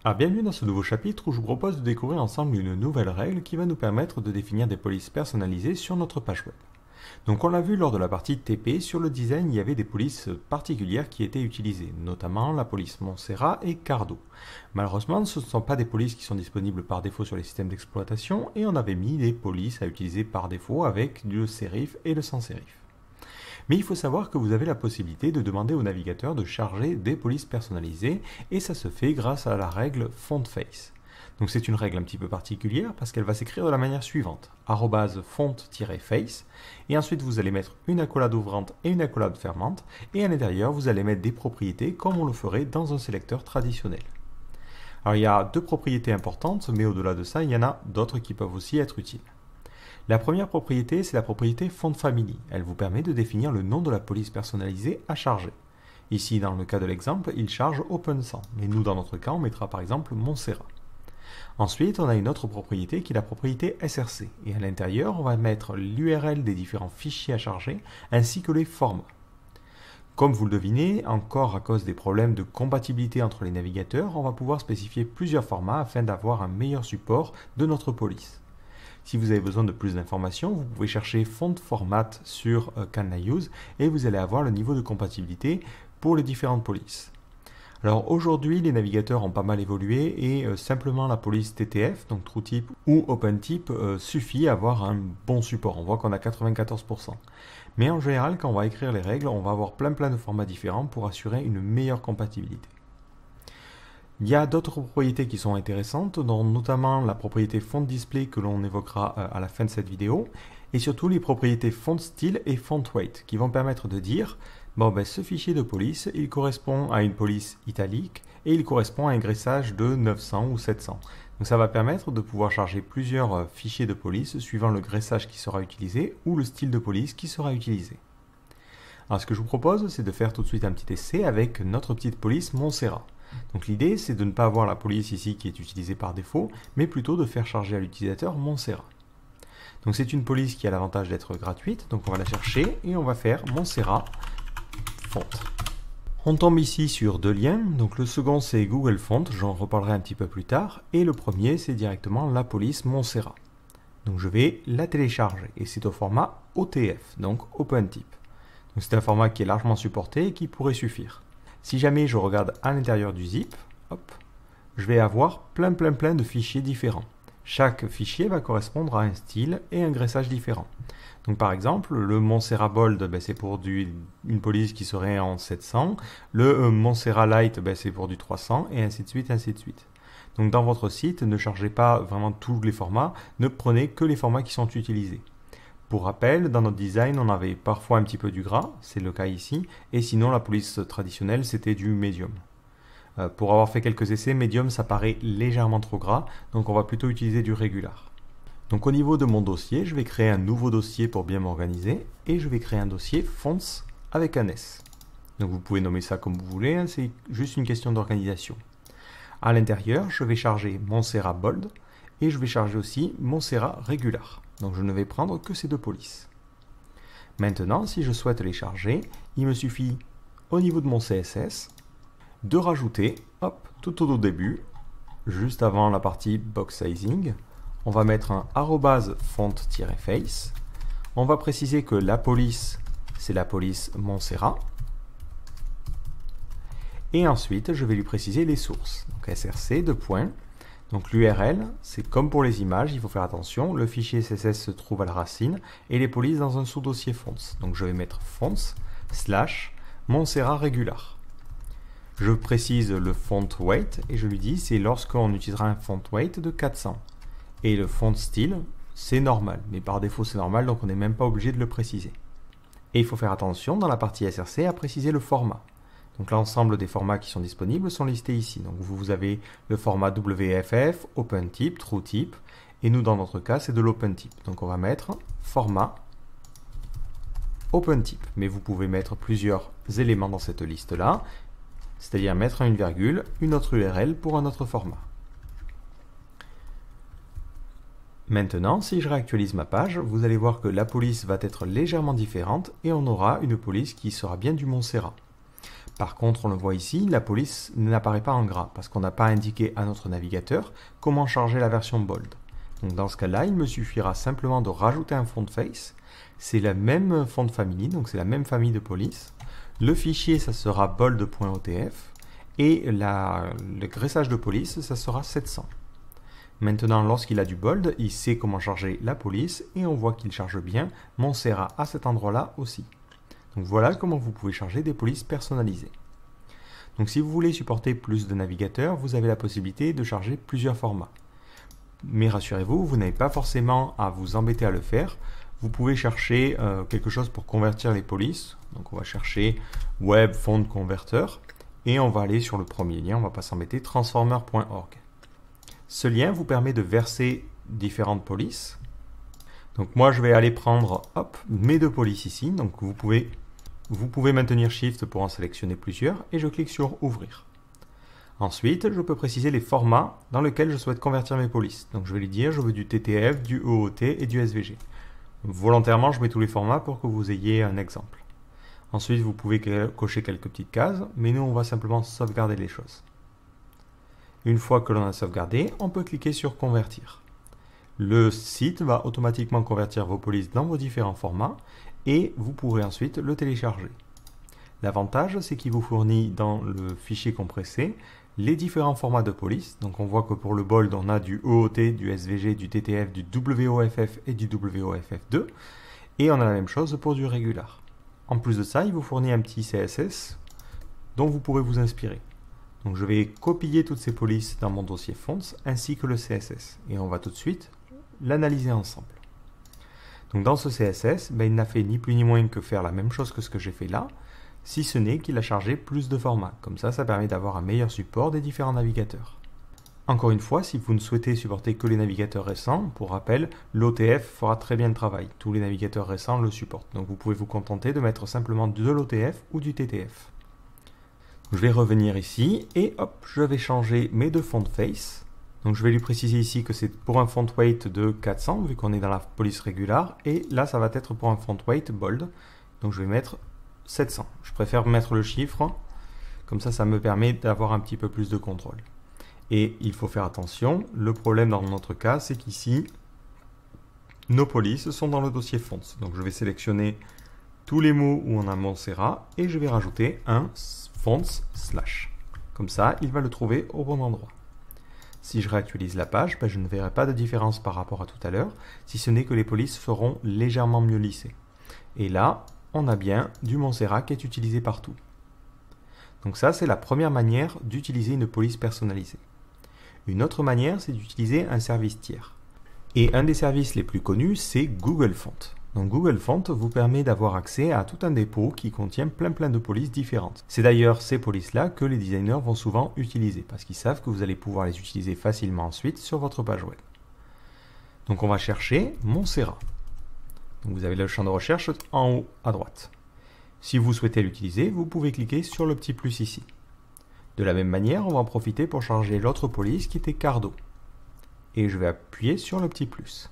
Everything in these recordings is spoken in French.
Bienvenue dans ce nouveau chapitre où je vous propose de découvrir ensemble une nouvelle règle qui va nous permettre de définir des polices personnalisées sur notre page web. Donc on l'a vu lors de la partie TP, sur le design il y avait des polices particulières qui étaient utilisées, notamment la police Montserrat et Cardo. Malheureusement ce ne sont pas des polices qui sont disponibles par défaut sur les systèmes d'exploitation et on avait mis des polices à utiliser par défaut avec le serif et le sans serif. Mais il faut savoir que vous avez la possibilité de demander au navigateur de charger des polices personnalisées et ça se fait grâce à la règle font-face. Donc c'est une règle un petit peu particulière parce qu'elle va s'écrire de la manière suivante, @font-face, et ensuite vous allez mettre une accolade ouvrante et une accolade fermante, et à l'intérieur vous allez mettre des propriétés comme on le ferait dans un sélecteur traditionnel. Alors il y a deux propriétés importantes, mais au-delà de ça, il y en a d'autres qui peuvent aussi être utiles. La première propriété, c'est la propriété font-family. Elle vous permet de définir le nom de la police personnalisée à charger. Ici, dans le cas de l'exemple, il charge Open100, mais nous, dans notre cas, on mettra par exemple Montserrat. Ensuite, on a une autre propriété qui est la propriété SRC. Et à l'intérieur, on va mettre l'URL des différents fichiers à charger, ainsi que les formats. Comme vous le devinez, encore à cause des problèmes de compatibilité entre les navigateurs, on va pouvoir spécifier plusieurs formats afin d'avoir un meilleur support de notre police. Si vous avez besoin de plus d'informations, vous pouvez chercher Font Format sur Can I Use et vous allez avoir le niveau de compatibilité pour les différentes polices. Alors aujourd'hui, les navigateurs ont pas mal évolué et simplement la police TTF, donc TrueType ou OpenType, suffit à avoir un bon support. On voit qu'on a 94%. Mais en général, quand on va écrire les règles, on va avoir plein de formats différents pour assurer une meilleure compatibilité. Il y a d'autres propriétés qui sont intéressantes, dont notamment la propriété font display que l'on évoquera à la fin de cette vidéo, et surtout les propriétés font style et font weight, qui vont permettre de dire ce fichier de police, il correspond à une police italique et il correspond à un graissage de 900 ou 700. Donc ça va permettre de pouvoir charger plusieurs fichiers de police suivant le graissage qui sera utilisé ou le style de police qui sera utilisé. Alors ce que je vous propose, c'est de faire tout de suite un petit essai avec notre petite police Montserrat. Donc l'idée, c'est de ne pas avoir la police ici qui est utilisée par défaut, mais plutôt de faire charger à l'utilisateur Montserrat. Donc c'est une police qui a l'avantage d'être gratuite, donc on va la chercher et on va faire Montserrat Font. On tombe ici sur deux liens, donc le second c'est Google Font, j'en reparlerai un petit peu plus tard, et le premier c'est directement la police Montserrat. Donc je vais la télécharger, et c'est au format OTF, donc OpenType. Donc c'est un format qui est largement supporté et qui pourrait suffire. Si jamais je regarde à l'intérieur du zip, je vais avoir plein de fichiers différents. Chaque fichier va correspondre à un style et un graissage différent. Donc par exemple, le Montserrat Bold, c'est pour une police qui serait en 700. Le Montserrat Light, c'est pour du 300, et ainsi de suite, ainsi de suite. Donc dans votre site, ne chargez pas vraiment tous les formats, ne prenez que les formats qui sont utilisés. Pour rappel, dans notre design, on avait parfois un petit peu du gras, c'est le cas ici, et sinon la police traditionnelle, c'était du médium. Pour avoir fait quelques essais, médium, ça paraît légèrement trop gras, donc on va plutôt utiliser du régular. Donc au niveau de mon dossier, je vais créer un nouveau dossier pour bien m'organiser, et je vais créer un dossier fonts avec un S. Donc vous pouvez nommer ça comme vous voulez, hein, c'est juste une question d'organisation. À l'intérieur, je vais charger Montserrat Bold, et je vais charger aussi Montserrat Régular. Donc je ne vais prendre que ces deux polices. Maintenant, si je souhaite les charger, il me suffit, au niveau de mon CSS, de rajouter, tout au début, juste avant la partie box sizing, on va mettre un @font-face. On va préciser que la police, c'est la police Montserrat. Et ensuite, je vais lui préciser les sources. Donc src, deux points. Donc l'URL, c'est comme pour les images, il faut faire attention, le fichier CSS se trouve à la racine et les polices dans un sous-dossier fonts. Donc je vais mettre fonts / Montserrat Régular. Je précise le font weight et je lui dis c'est lorsqu'on utilisera un font weight de 400. Et le font style, c'est normal, mais par défaut c'est normal donc on n'est même pas obligé de le préciser. Et il faut faire attention dans la partie SRC à préciser le format. Donc l'ensemble des formats qui sont disponibles sont listés ici. Donc vous avez le format WFF, OpenType, TrueType, et nous dans notre cas c'est de l'OpenType. Donc on va mettre format OpenType. Mais vous pouvez mettre plusieurs éléments dans cette liste-là, c'est-à-dire mettre une virgule, une autre URL pour un autre format. Maintenant, si je réactualise ma page, vous allez voir que la police va être légèrement différente et on aura une police qui sera bien du Montserrat. Par contre, on le voit ici, la police n'apparaît pas en gras parce qu'on n'a pas indiqué à notre navigateur comment charger la version bold. Donc dans ce cas-là, il me suffira simplement de rajouter un font face. C'est la même font family, donc c'est la même famille de police. Le fichier, ça sera bold.otf et le graissage de police, ça sera 700. Maintenant, lorsqu'il a du bold, il sait comment charger la police et on voit qu'il charge bien Montserrat à cet endroit-là aussi. Donc voilà comment vous pouvez charger des polices personnalisées. Donc si vous voulez supporter plus de navigateurs, vous avez la possibilité de charger plusieurs formats. Mais rassurez-vous, vous n'avez pas forcément à vous embêter à le faire. Vous pouvez chercher quelque chose pour convertir les polices. Donc on va chercher Web Font Converter et on va aller sur le premier lien, on ne va pas s'embêter, transformer.org. Ce lien vous permet de verser différentes polices. Donc moi je vais aller prendre mes 2 polices ici. Donc vous pouvez maintenir Shift pour en sélectionner plusieurs et je clique sur Ouvrir. Ensuite, je peux préciser les formats dans lesquels je souhaite convertir mes polices. Donc je vais lui dire, je veux du TTF, du EOT et du SVG. Volontairement, je mets tous les formats pour que vous ayez un exemple. Ensuite, vous pouvez cocher quelques petites cases, mais nous, on va simplement sauvegarder les choses. Une fois que l'on a sauvegardé, on peut cliquer sur Convertir. Le site va automatiquement convertir vos polices dans vos différents formats et vous pourrez ensuite le télécharger. L'avantage, c'est qu'il vous fournit dans le fichier compressé les différents formats de police. Donc on voit que pour le bold, on a du EOT, du SVG, du TTF, du WOFF et du WOFF2. Et on a la même chose pour du regular. En plus de ça, il vous fournit un petit CSS dont vous pourrez vous inspirer. Donc je vais copier toutes ces polices dans mon dossier fonts ainsi que le CSS. Et on va tout de suite l'analyser ensemble. Donc dans ce CSS, il n'a fait ni plus ni moins que faire la même chose que ce que j'ai fait là, si ce n'est qu'il a chargé plus de formats. Comme ça permet d'avoir un meilleur support des différents navigateurs. Encore une fois, si vous ne souhaitez supporter que les navigateurs récents, pour rappel, l'OTF fera très bien le travail. Tous les navigateurs récents le supportent. Donc vous pouvez vous contenter de mettre simplement de l'OTF ou du TTF. Je vais revenir ici et je vais changer mes 2 font face. Donc je vais lui préciser ici que c'est pour un font weight de 400 vu qu'on est dans la police régular et là ça va être pour un font weight bold. Donc je vais mettre 700. Je préfère mettre le chiffre, comme ça me permet d'avoir un petit peu plus de contrôle. Et il faut faire attention, le problème dans notre cas c'est qu'ici nos polices sont dans le dossier fonts. Donc je vais sélectionner tous les mots où on a Montserrat et je vais rajouter un fonts slash. Comme ça il va le trouver au bon endroit. Si je réactualise la page, je ne verrai pas de différence par rapport à tout à l'heure, si ce n'est que les polices seront légèrement mieux lissées. Et là, on a bien du Montserrat qui est utilisé partout. Donc ça, c'est la première manière d'utiliser une police personnalisée. Une autre manière, c'est d'utiliser un service tiers. Et un des services les plus connus, c'est Google Font. Donc Google Font vous permet d'avoir accès à tout un dépôt qui contient plein de polices différentes. C'est d'ailleurs ces polices-là que les designers vont souvent utiliser, parce qu'ils savent que vous allez pouvoir les utiliser facilement ensuite sur votre page web. Donc on va chercher Montserrat. Donc vous avez le champ de recherche en haut à droite. Si vous souhaitez l'utiliser, vous pouvez cliquer sur le petit plus ici. De la même manière, on va en profiter pour charger l'autre police qui était Cardo. Et je vais appuyer sur le petit plus.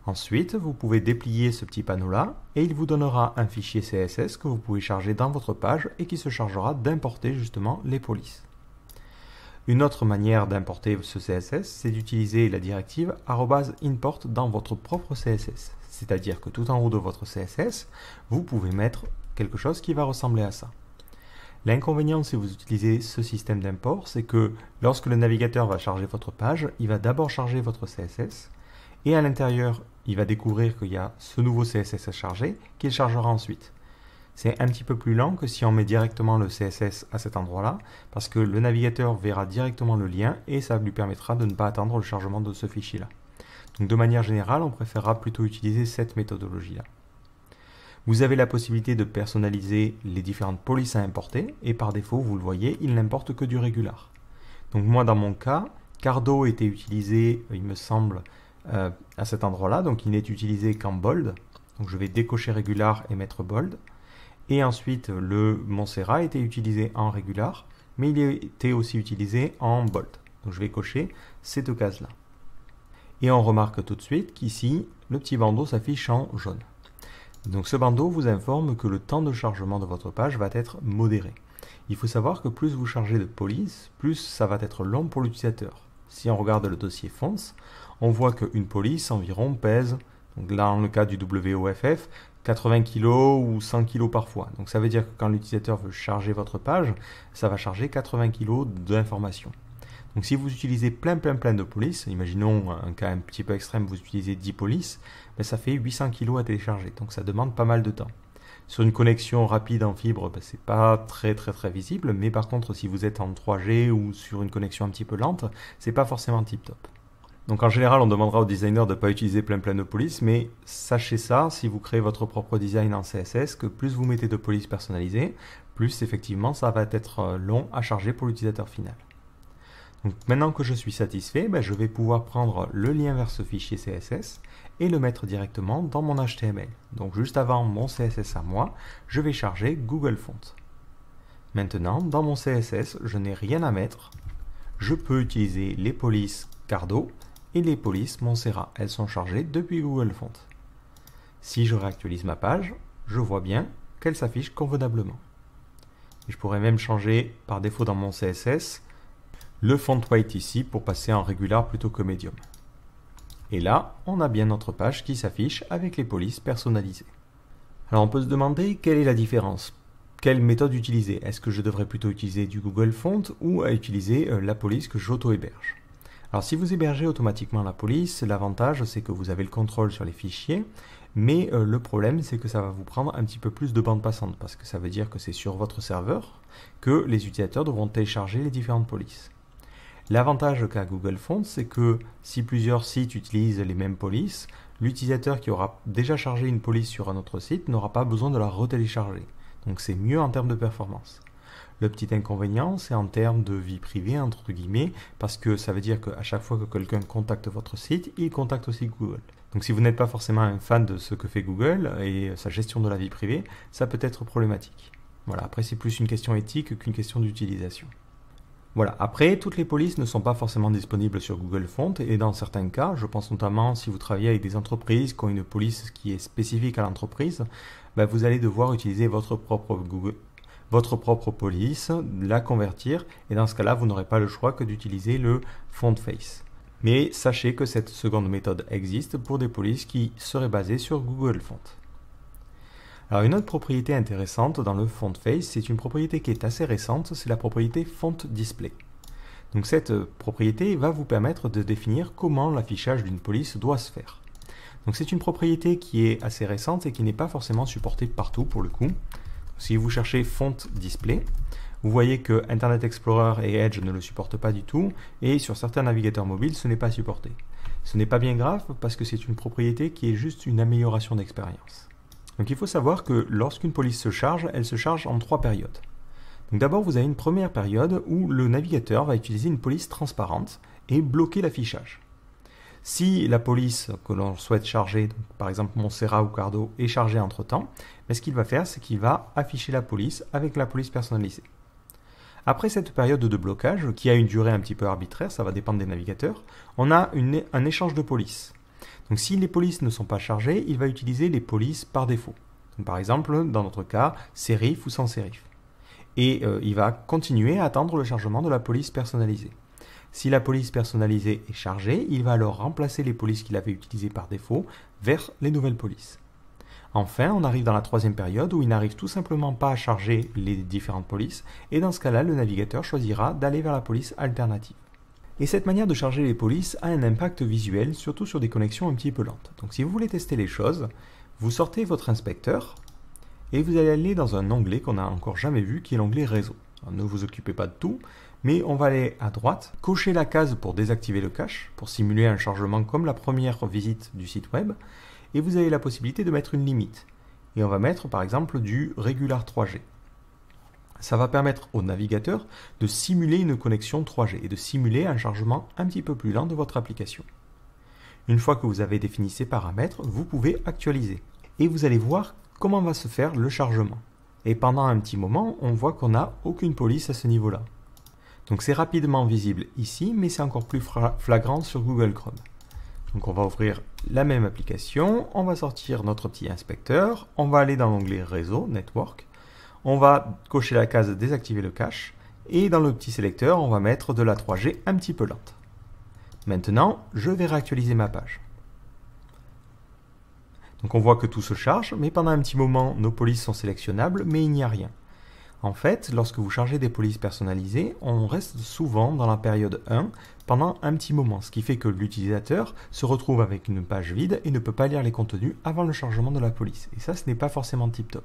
Ensuite, vous pouvez déplier ce petit panneau-là et il vous donnera un fichier CSS que vous pouvez charger dans votre page et qui se chargera d'importer justement les polices. Une autre manière d'importer ce CSS, c'est d'utiliser la directive @import dans votre propre CSS. C'est-à-dire que tout en haut de votre CSS, vous pouvez mettre quelque chose qui va ressembler à ça. L'inconvénient si vous utilisez ce système d'import, c'est que lorsque le navigateur va charger votre page, il va d'abord charger votre CSS et à l'intérieur, il va découvrir qu'il y a ce nouveau CSS à charger qu'il chargera ensuite. C'est un petit peu plus lent que si on met directement le CSS à cet endroit-là, parce que le navigateur verra directement le lien et ça lui permettra de ne pas attendre le chargement de ce fichier-là. Donc de manière générale, on préférera plutôt utiliser cette méthodologie-là. Vous avez la possibilité de personnaliser les différentes polices à importer et par défaut, vous le voyez, il n'importe que du régular. Donc moi dans mon cas, Cardo était utilisé, il me semble, à cet endroit-là, donc il n'est utilisé qu'en bold. Donc je vais décocher régular et mettre bold. Et ensuite, le Montserrat était utilisé en régular, mais il était aussi utilisé en bold. Donc je vais cocher ces 2 cases-là. Et on remarque tout de suite qu'ici, le petit bandeau s'affiche en jaune. Donc ce bandeau vous informe que le temps de chargement de votre page va être modéré. Il faut savoir que plus vous chargez de police, plus ça va être long pour l'utilisateur. Si on regarde le dossier fonts, on voit qu'une police environ pèse, donc là dans le cas du WOFF, 80 kg ou 100 kg parfois. Donc ça veut dire que quand l'utilisateur veut charger votre page, ça va charger 80 kg d'informations. Donc si vous utilisez plein de polices, imaginons un cas un petit peu extrême, vous utilisez 10 polices, ben ça fait 800 kg à télécharger, donc ça demande pas mal de temps. Sur une connexion rapide en fibre, ben c'est pas très visible, mais par contre si vous êtes en 3G ou sur une connexion un petit peu lente, c'est pas forcément tip top. Donc en général, on demandera aux designers de ne pas utiliser plein de polices, mais sachez ça, si vous créez votre propre design en CSS, que plus vous mettez de polices personnalisées, plus effectivement ça va être long à charger pour l'utilisateur final. Donc maintenant que je suis satisfait, je vais pouvoir prendre le lien vers ce fichier CSS et le mettre directement dans mon HTML. Donc juste avant mon CSS à moi, je vais charger Google Fonts. Maintenant, dans mon CSS, je n'ai rien à mettre. Je peux utiliser les polices Cardo et les polices Montserrat. Elles sont chargées depuis Google Fonts. Si je réactualise ma page, je vois bien qu'elle s'affiche convenablement. Et je pourrais même changer par défaut dans mon CSS le font weight ici pour passer en régular plutôt que medium. Et là, on a bien notre page qui s'affiche avec les polices personnalisées. Alors on peut se demander quelle est la différence. Quelle méthode utiliser? Est-ce que je devrais plutôt utiliser du Google Font ou utiliser la police que j'auto-héberge? Alors si vous hébergez automatiquement la police, l'avantage c'est que vous avez le contrôle sur les fichiers, mais le problème c'est que ça va vous prendre un petit peu plus de bande passante, parce que ça veut dire que c'est sur votre serveur que les utilisateurs devront télécharger les différentes polices. L'avantage qu'a Google Fonts, c'est que si plusieurs sites utilisent les mêmes polices, l'utilisateur qui aura déjà chargé une police sur un autre site n'aura pas besoin de la retélécharger. Donc c'est mieux en termes de performance. Le petit inconvénient, c'est en termes de vie privée, entre guillemets, parce que ça veut dire qu'à chaque fois que quelqu'un contacte votre site, il contacte aussi Google. Donc si vous n'êtes pas forcément un fan de ce que fait Google et sa gestion de la vie privée, ça peut être problématique. Voilà, après c'est plus une question éthique qu'une question d'utilisation. Voilà, après, toutes les polices ne sont pas forcément disponibles sur Google Fonts et dans certains cas, je pense notamment si vous travaillez avec des entreprises qui ont une police qui est spécifique à l'entreprise, vous allez devoir utiliser votre propre police, la convertir et dans ce cas-là, vous n'aurez pas le choix que d'utiliser le font face. Mais sachez que cette seconde méthode existe pour des polices qui seraient basées sur Google Fonts. Alors une autre propriété intéressante dans le font face, c'est une propriété qui est assez récente, c'est la propriété font display. Donc cette propriété va vous permettre de définir comment l'affichage d'une police doit se faire. Donc c'est une propriété qui est assez récente et qui n'est pas forcément supportée partout pour le coup. Si vous cherchez font display, vous voyez que Internet Explorer et Edge ne le supportent pas du tout et sur certains navigateurs mobiles ce n'est pas supporté. Ce n'est pas bien grave parce que c'est une propriété qui est juste une amélioration d'expérience. Donc il faut savoir que lorsqu'une police se charge, elle se charge en 3 périodes. Donc d'abord vous avez une première période où le navigateur va utiliser une police transparente et bloquer l'affichage. Si la police que l'on souhaite charger, donc par exemple Montserrat ou Cardo, est chargée entre temps, ce qu'il va faire c'est qu'il va afficher la police avec la police personnalisée. Après cette période de blocage, qui a une durée un petit peu arbitraire, ça va dépendre des navigateurs, on a un échange de polices. Donc si les polices ne sont pas chargées, il va utiliser les polices par défaut. Donc, par exemple, dans notre cas, serif ou sans serif. Et il va continuer à attendre le chargement de la police personnalisée. Si la police personnalisée est chargée, il va alors remplacer les polices qu'il avait utilisées par défaut vers les nouvelles polices. Enfin, on arrive dans la troisième période où il n'arrive tout simplement pas à charger les différentes polices, et dans ce cas-là, le navigateur choisira d'aller vers la police alternative. Et cette manière de charger les polices a un impact visuel, surtout sur des connexions un petit peu lentes. Donc si vous voulez tester les choses, vous sortez votre inspecteur et vous allez aller dans un onglet qu'on n'a encore jamais vu, qui est l'onglet réseau. Alors, ne vous occupez pas de tout, mais on va aller à droite, cocher la case pour désactiver le cache, pour simuler un chargement comme la première visite du site web, et vous avez la possibilité de mettre une limite. Et on va mettre par exemple du Regular 3G. Ça va permettre au navigateur de simuler une connexion 3G et de simuler un chargement un petit peu plus lent de votre application. Une fois que vous avez défini ces paramètres, vous pouvez actualiser. Et vous allez voir comment va se faire le chargement. Et pendant un petit moment, on voit qu'on n'a aucune police à ce niveau-là. Donc c'est rapidement visible ici, mais c'est encore plus flagrant sur Google Chrome. Donc on va ouvrir la même application, on va sortir notre petit inspecteur, on va aller dans l'onglet Réseau, Network. On va cocher la case désactiver le cache et dans le petit sélecteur, on va mettre de la 3G un petit peu lente. Maintenant, je vais réactualiser ma page. Donc on voit que tout se charge, mais pendant un petit moment, nos polices sont sélectionnables, mais il n'y a rien. En fait, lorsque vous chargez des polices personnalisées, on reste souvent dans la période 1 pendant un petit moment, ce qui fait que l'utilisateur se retrouve avec une page vide et ne peut pas lire les contenus avant le chargement de la police. Et ça, ce n'est pas forcément tip-top.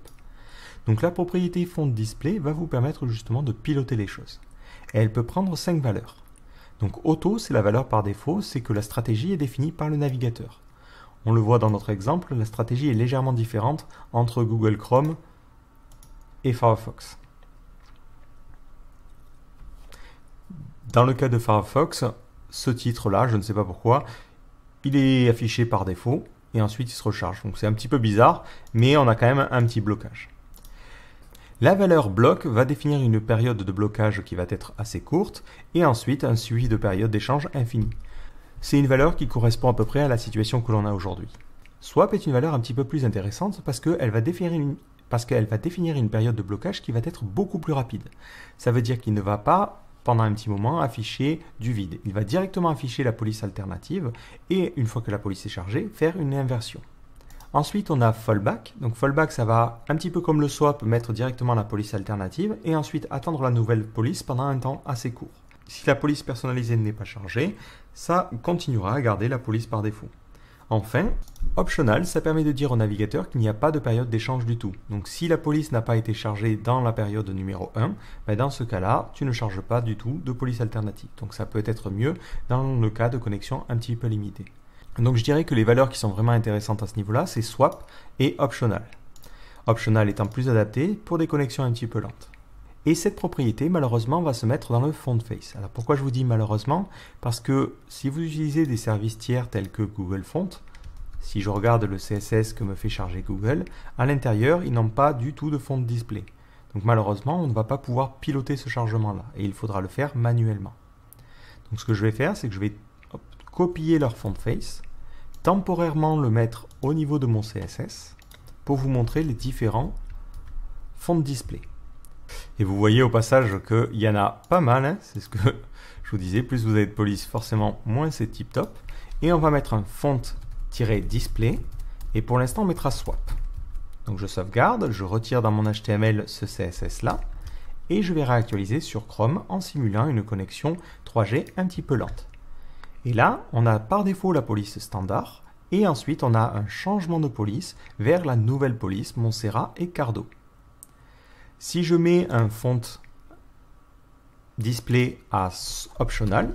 Donc la propriété font display va vous permettre justement de piloter les choses. Et elle peut prendre 5 valeurs. Donc auto, c'est la valeur par défaut, c'est que la stratégie est définie par le navigateur. On le voit dans notre exemple, la stratégie est légèrement différente entre Google Chrome et Firefox. Dans le cas de Firefox, ce titre-là, je ne sais pas pourquoi, il est affiché par défaut et ensuite il se recharge. Donc c'est un petit peu bizarre, mais on a quand même un petit blocage. La valeur bloc va définir une période de blocage qui va être assez courte et ensuite un suivi de période d'échange infini. C'est une valeur qui correspond à peu près à la situation que l'on a aujourd'hui. Swap est une valeur un petit peu plus intéressante parce qu'elle va définir une période de blocage qui va être beaucoup plus rapide. Ça veut dire qu'il ne va pas pendant un petit moment afficher du vide. Il va directement afficher la police alternative et une fois que la police est chargée, faire une inversion. Ensuite, on a fallback. Donc fallback, ça va un petit peu comme le swap, mettre directement la police alternative et ensuite attendre la nouvelle police pendant un temps assez court. Si la police personnalisée n'est pas chargée, ça continuera à garder la police par défaut. Enfin, optional, ça permet de dire au navigateur qu'il n'y a pas de période d'échange du tout. Donc si la police n'a pas été chargée dans la période numéro 1, ben dans ce cas-là, tu ne charges pas du tout de police alternative. Donc ça peut être mieux dans le cas de connexion un petit peu limitée. Donc je dirais que les valeurs qui sont vraiment intéressantes à ce niveau-là, c'est swap et optional. Optional étant plus adapté pour des connexions un petit peu lentes. Et cette propriété, malheureusement, va se mettre dans le font face. Alors pourquoi je vous dis malheureusement? Parce que si vous utilisez des services tiers tels que Google Font, si je regarde le CSS que me fait charger Google, à l'intérieur, ils n'ont pas du tout de font display. Donc malheureusement, on ne va pas pouvoir piloter ce chargement-là. Et il faudra le faire manuellement. Donc ce que je vais faire, c'est que je vais copier leur font face, temporairement le mettre au niveau de mon CSS, pour vous montrer les différents font display. Et vous voyez au passage qu'il y en a pas mal, hein, c'est ce que je vous disais, plus vous avez de police, forcément moins c'est tip top. Et on va mettre un font-display, et pour l'instant on mettra swap. Donc je sauvegarde, je retire dans mon HTML ce CSS là, et je vais réactualiser sur Chrome en simulant une connexion 3G un petit peu lente. Et là, on a par défaut la police standard, et ensuite on a un changement de police vers la nouvelle police Montserrat et Cardo. Si je mets un font display à optional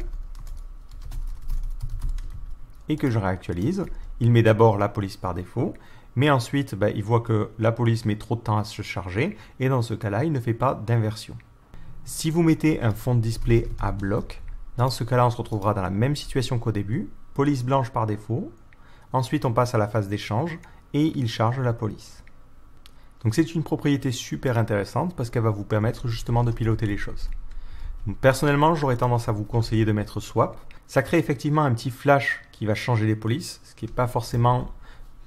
et que je réactualise, il met d'abord la police par défaut, mais ensuite il voit que la police met trop de temps à se charger et dans ce cas-là, il ne fait pas d'inversion. Si vous mettez un font display à bloc, dans ce cas-là, on se retrouvera dans la même situation qu'au début, police blanche par défaut, ensuite on passe à la phase d'échange et il charge la police. Donc c'est une propriété super intéressante parce qu'elle va vous permettre justement de piloter les choses. Donc, personnellement, j'aurais tendance à vous conseiller de mettre swap. Ça crée effectivement un petit flash qui va changer les polices, ce qui n'est pas forcément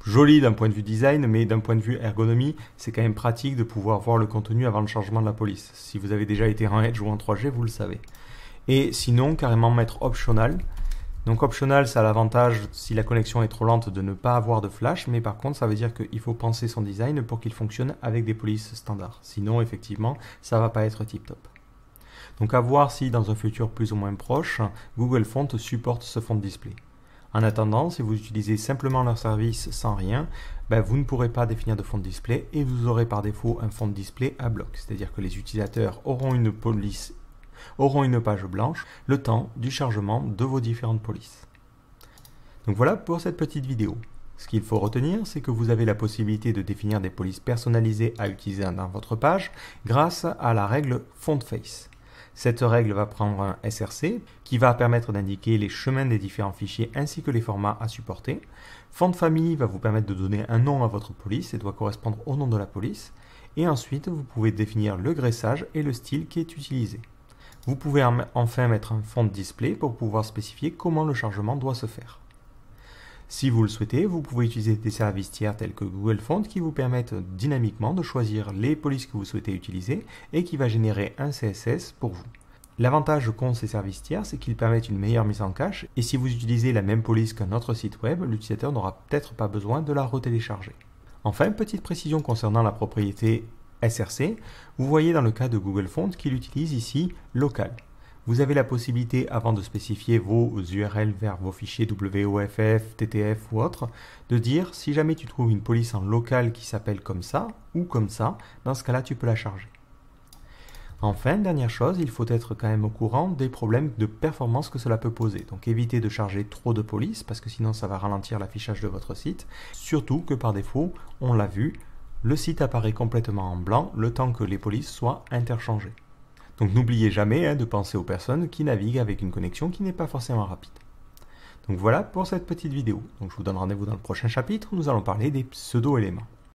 joli d'un point de vue design, mais d'un point de vue ergonomie, c'est quand même pratique de pouvoir voir le contenu avant le changement de la police. Si vous avez déjà été en Edge ou en 3G, vous le savez. Et sinon, carrément mettre optional. Donc optional, ça a l'avantage, si la connexion est trop lente, de ne pas avoir de flash, mais par contre, ça veut dire qu'il faut penser son design pour qu'il fonctionne avec des polices standards. Sinon, effectivement, ça ne va pas être tip-top. Donc à voir si, dans un futur plus ou moins proche, Google Font supporte ce font display. En attendant, si vous utilisez simplement leur service sans rien, vous ne pourrez pas définir de font display et vous aurez par défaut un font display à bloc. C'est-à-dire que les utilisateurs auront une page blanche le temps du chargement de vos différentes polices. Donc voilà pour cette petite vidéo. Ce qu'il faut retenir, c'est que vous avez la possibilité de définir des polices personnalisées à utiliser dans votre page grâce à la règle font face. Cette règle va prendre un SRC qui va permettre d'indiquer les chemins des différents fichiers ainsi que les formats à supporter. Font family va vous permettre de donner un nom à votre police et doit correspondre au nom de la police. Et ensuite, vous pouvez définir le graissage et le style qui est utilisé. Vous pouvez enfin mettre un font display pour pouvoir spécifier comment le chargement doit se faire. Si vous le souhaitez, vous pouvez utiliser des services tiers tels que Google Fonts qui vous permettent dynamiquement de choisir les polices que vous souhaitez utiliser et qui va générer un CSS pour vous. L'avantage qu'ont ces services tiers, c'est qu'ils permettent une meilleure mise en cache et si vous utilisez la même police qu'un autre site web, l'utilisateur n'aura peut-être pas besoin de la retélécharger. Enfin, petite précision concernant la propriété SRC, vous voyez dans le cas de Google Fonts qu'il utilise ici local. Vous avez la possibilité, avant de spécifier vos URL vers vos fichiers WOFF, TTF ou autres, de dire si jamais tu trouves une police en local qui s'appelle comme ça ou comme ça, dans ce cas-là tu peux la charger. Enfin, dernière chose, il faut être quand même au courant des problèmes de performance que cela peut poser. Donc évitez de charger trop de polices parce que sinon ça va ralentir l'affichage de votre site. Surtout que par défaut, on l'a vu, le site apparaît complètement en blanc le temps que les polices soient interchangées. Donc n'oubliez jamais de penser aux personnes qui naviguent avec une connexion qui n'est pas forcément rapide. Donc voilà pour cette petite vidéo. Donc je vous donne rendez-vous dans le prochain chapitre où nous allons parler des pseudo-éléments.